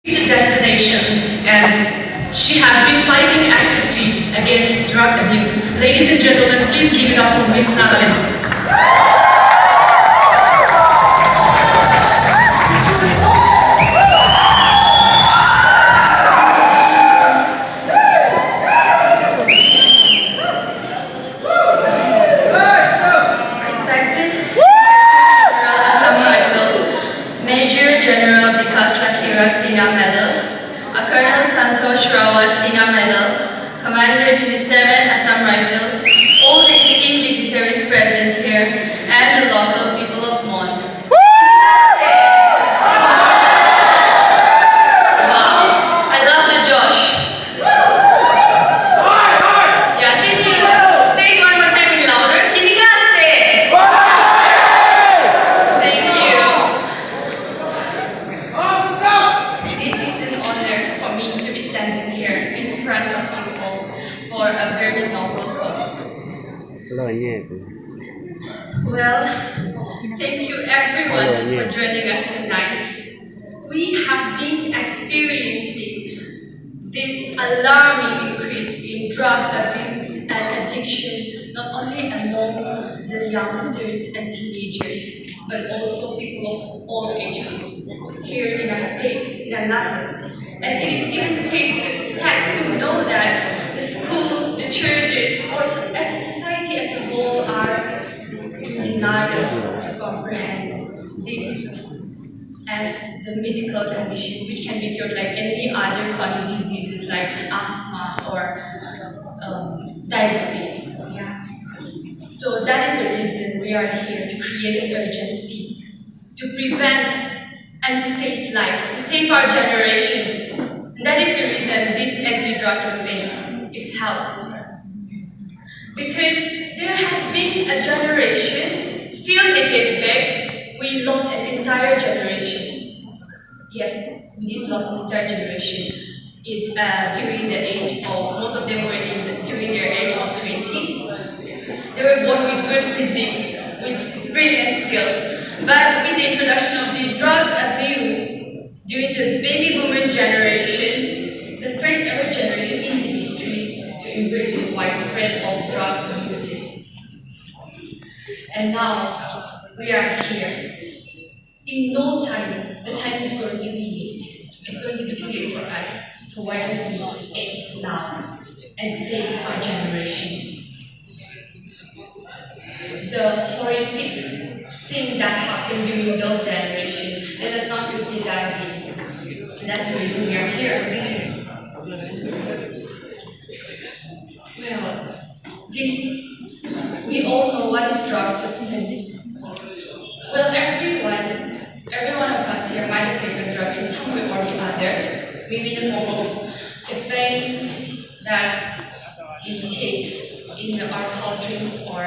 The destination, and she has been fighting actively against drug abuse. Ladies and gentlemen, please give it up for Miss Nagaland. Respected General Assembly Major General Vikas Lakira Sina Medal, Colonel Santosh Rawat Sina Medal, Commander 27 Assam Rifles, all the esteemed dignitaries present here, and the local people of Mon. Wow, I love the Josh. Yeah, can you say it one more time in louder? Can you guys say it? Thank you. It is an honor for me to be standing here in front of you all for a very noble cause. Well, thank you everyone for joining us tonight. We have been experiencing this alarming increase in drug abuse and addiction, not only among the youngsters and teenagers, but also people of all age groups here in our state, in our nagaland. And it is even sad to know that the schools, the churches, or as a society as a whole are in denial to comprehend this as the medical condition which can be cured like any other chronic diseases like asthma or diabetes. Yeah. So that is the reason we are here to create an urgency to prevent and to save lives, to save our generation. And that is the reason this anti-drug campaign is held. Because there has been a generation, few decades back, we lost an entire generation. Yes, we did lost an entire generation during the age of, most of them were during their age of 20s. They were born with good physiques, with brilliant skills. But with the introduction of this drug abuse, during the baby boomers generation, the first ever generation in history to embrace this widespread of drug abusers. And now we are here. In no time, the time is going to be late. It's going to be too late for us. So why don't we act now and save our generation? The horrific thing that happened during those generations, let us not repeat that again. And that's the reason we are here. Well, we all know what is drug substances. Well, every one of us here might have taken a drug in some way or the other, maybe in the form of caffeine that we take in our cold drinks or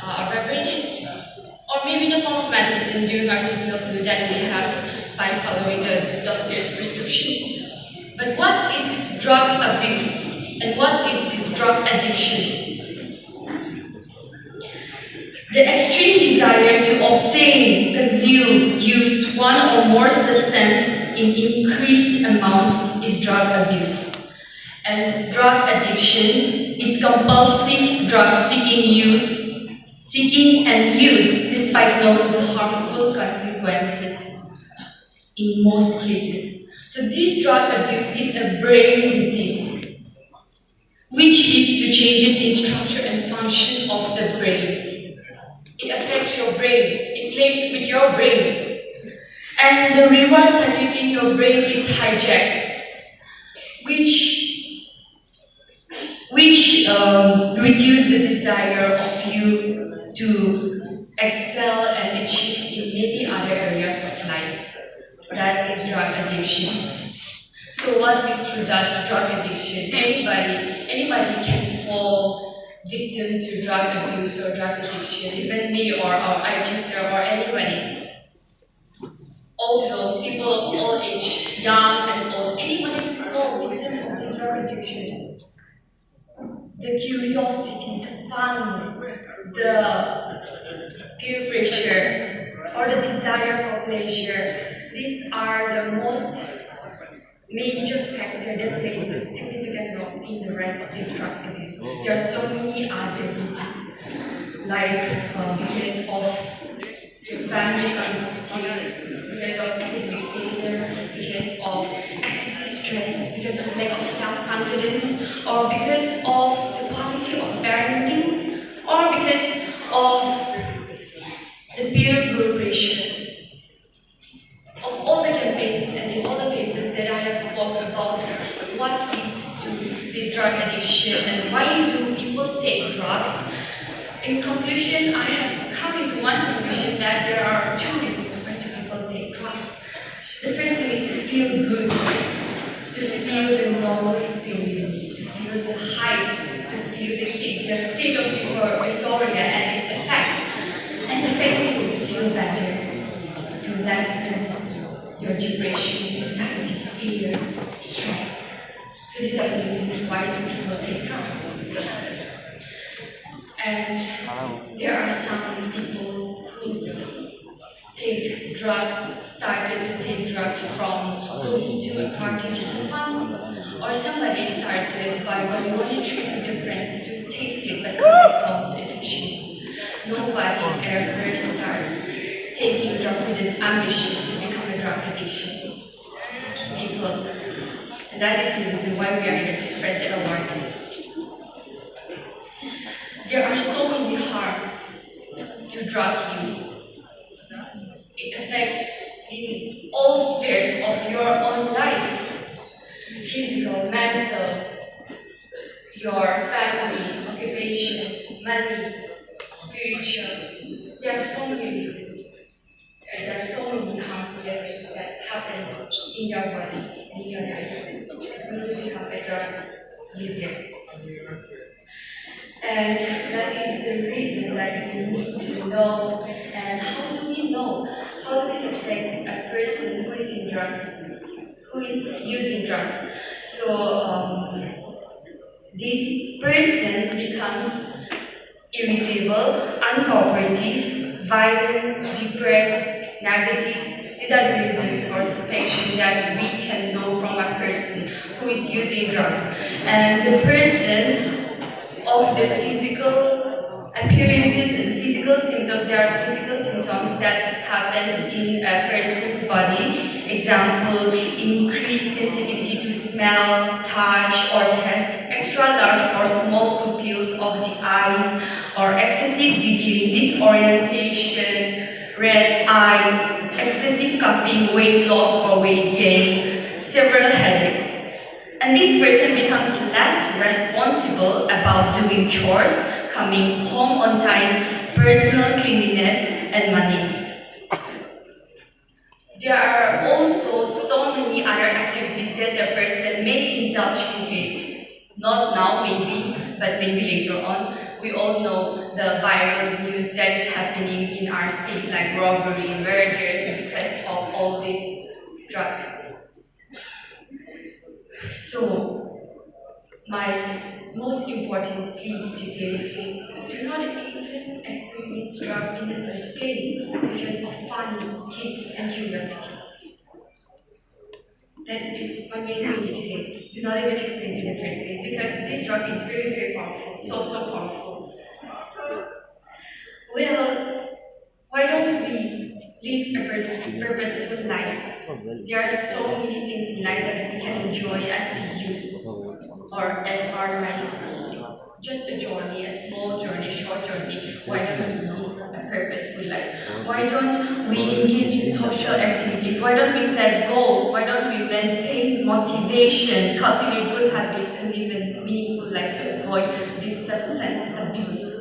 our beverages, or maybe in the form of medicine during our seasonal flu that we have by following the doctor's prescription. But what is drug abuse and what is this drug addiction? The extreme desire to obtain, consume, use one or more substances in increased amounts is drug abuse. And drug addiction is compulsive drug seeking and use despite knowing the harmful consequences in most cases. So this drug abuse is a brain disease which leads to changes in structure and function of the brain. It affects your brain, it plays with your brain. And the reward circuit in your brain is hijacked, which reduce the desire of you to excel and achieve in many other areas of life. That is drug addiction. So what is drug addiction? Anybody can fall victim to drug abuse or drug addiction, even me or our sister or anybody. Although people of all age, young and old, anybody can fall victim of this drug addiction. The curiosity, the fun, the peer pressure, or the desire for pleasure, these are the most major factor that plays a significant role in the rise of this drug abuse. There are so many other reasons, like because of your family conflict, because of academic failure, because of excessive stress, because of lack of self-confidence, or because of the quality of parenting, or because of the peer group pressure. Of all the campaigns and in all the cases that I have spoken about, what leads to this drug addiction and why do people take drugs, in conclusion, I have come into one conclusion that there are two reasons why do people take drugs. The first thing is to feel good, to feel the normal experience, to feel the hype, to feel the kick, the state of euphoria and its effect. And the second thing is to feel better, to lessen your depression, anxiety, fear, stress. So these are the reasons why do people take drugs. And there are some people who take drugs, started to take drugs from going to a party just for fun, or somebody started by going on a trip with their friends to taste it but come back home with addiction. Nobody ever starts taking drugs with an ambition to become a drug addiction. People. And that is the reason why we are here to spread the awareness. There are so many harms to drug use. It affects in all spheres of your own life. Physical, mental, your family, occupation, money, spiritual. There are so many reasons. There are so many harmful effects that happen in your body and in your life when you become a drug user. And that is the reason that we need to know. And how do we know? How do we suspect a person who is in drugs, who is using drugs? So this person becomes irritable, uncooperative, violent, depressed, negative. These are the reasons or suspicion that we can know from a person who is using drugs. And the person of the physical appearances and physical symptoms, there are physical symptoms that happen in a person's body. Example, increased sensitivity to smell, touch, or taste, extra large or small pupils of the eyes, or excessive giggling, disorientation, red eyes, excessive coughing, weight loss or weight gain, several headaches. And this person becomes less responsible about doing chores, coming home on time, personal cleanliness, and money. There are also so many other activities that the person may indulge in. Not now, maybe, but maybe later on. We all know the viral news that is happening in our state, like robbery, murders, because of all this drug. So, my most important plea today is do not even experience drug in the first place because of fun, kick, and curiosity. That is my main plea today. Do not even experience it in the first place because this drug is very, very powerful, so powerful. Well, why don't we live a purposeful life? There are so many things in life that we can enjoy as a youth or as our life. It's just a journey, a small journey, short journey. Why don't we live a purposeful life? Why don't we engage in social activities? Why don't we set goals? Why don't we maintain motivation, cultivate good habits, and live a meaningful life to avoid this substance abuse?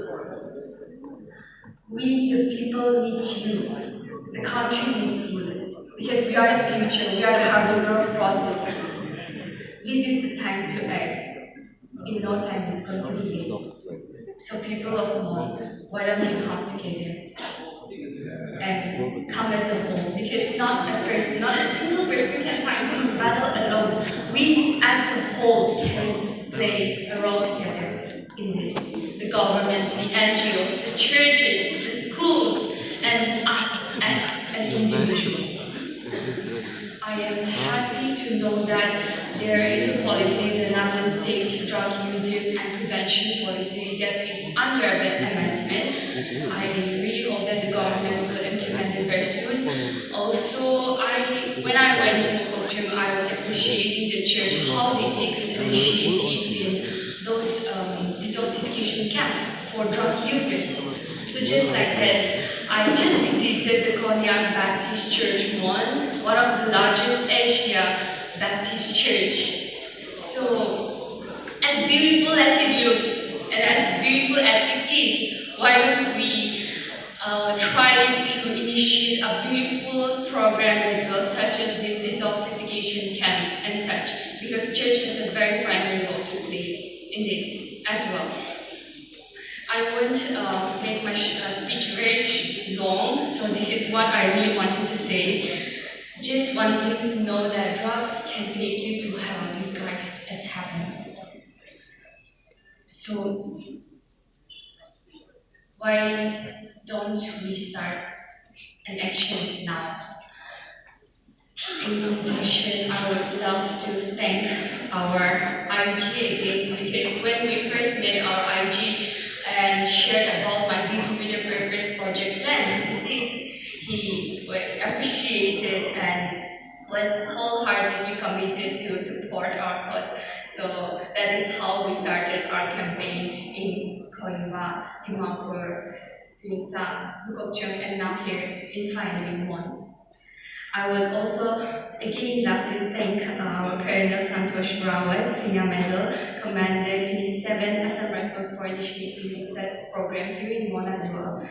We, the people, need you. The country needs you. Because we are the future, we are the harbinger of process. This is the time to act. In no time it's going to be late. So people of Mon, why don't we come together and come as a whole? Because not a person, not a single person can fight this battle alone. We as a whole can play a role together in this. The government, the NGOs, the churches, the schools, and us as an individual. I am happy to know that there is a policy, the Nagaland State Drug Users and Prevention Policy, that is under amendment. I really hope that the government will implement it very soon. Also, when I went to Mokokchung, I was appreciating the church, how they take an initiative in those detoxification camps for drug users. So just like that, I just visited the Konyak Baptist Church one of the largest Asia Baptist church. So, as beautiful as it looks and as beautiful as it is, why don't we try to initiate a beautiful program as well, such as this detoxification camp and such, because church has a very primary role to play in it as well. I won't make my speech very long, so this is what I really wanted to say. Just wanting to know that drugs can take you to hell disguised as heaven. So why don't we start an action now? In conclusion, I would love to thank our IG again, because when we first made our IG and shared about my Beauty with a Purpose project plan, he appreciated and was wholeheartedly committed to support our cause. So that is how we started our campaign in Kohima, Dimapur, Tuinsang, Bukokchung, and now here in finally Mon. I would also again love to thank our Colonel Santosh Rawat, Senior Medal Commander 27 Assam Rifles for initiating this program here in Mon as well.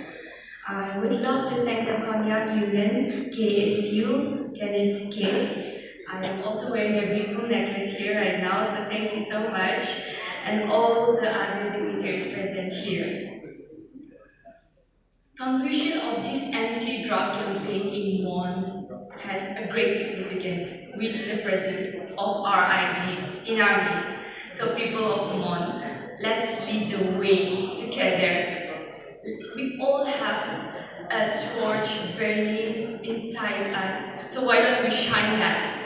I would love to thank the Konyak Union, KSU, KNSK. I am also wearing a beautiful necklace here right now, so thank you so much, and all the other dignitaries present here. Conclusion of this anti-drug campaign in Mon has a great significance with the presence of our IG in our midst. So people of Mon, let's lead the way together. We all have a torch burning inside us. So why don't we shine that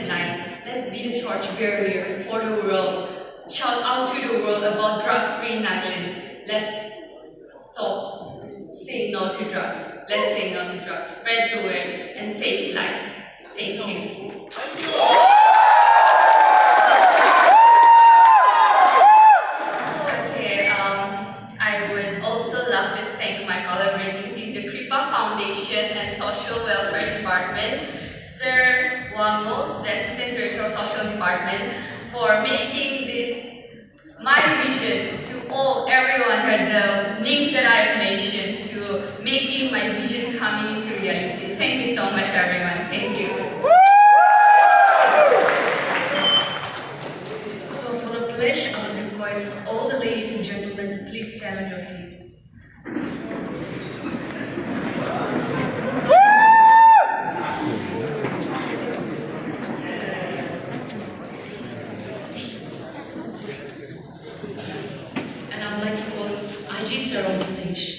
light? Let's be the torch bearer for the world. Shout out to the world about drug-free Nagaland. Let's stop saying no to drugs. Let's say no to drugs. Spread the word and save life. Thank you. Okay, I would also love to thank my collaborators in the Kripa Foundation and Social Welfare Department, Sir Wamo, the Assistant Director of Social Department, for making this my vision to everyone heard the names that I've mentioned, to making my vision coming into reality. Thank you so much, everyone. Thank you. So for the pledge, I would request all the ladies and gentlemen to please stand on your feet. And I would like to call IG Sir on the stage.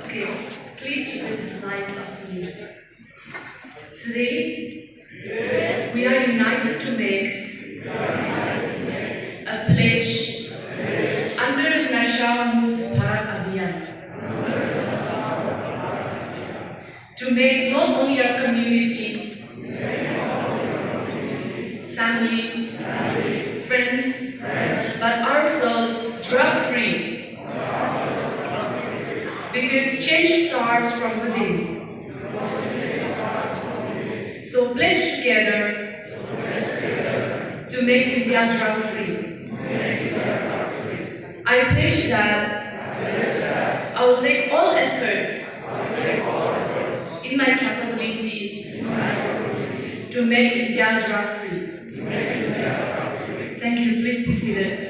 Okay, please repeat these lines after me. Today, we are united to make a pledge under the Nasha Mukht Bharat Abhiyan to make not only our community, family, friends, but ourselves drug-free. Because change starts from within. So pledge together to make India drug-free. I pledge that I will take all efforts in my capability to make India drug-free. Thank you. Please be seated.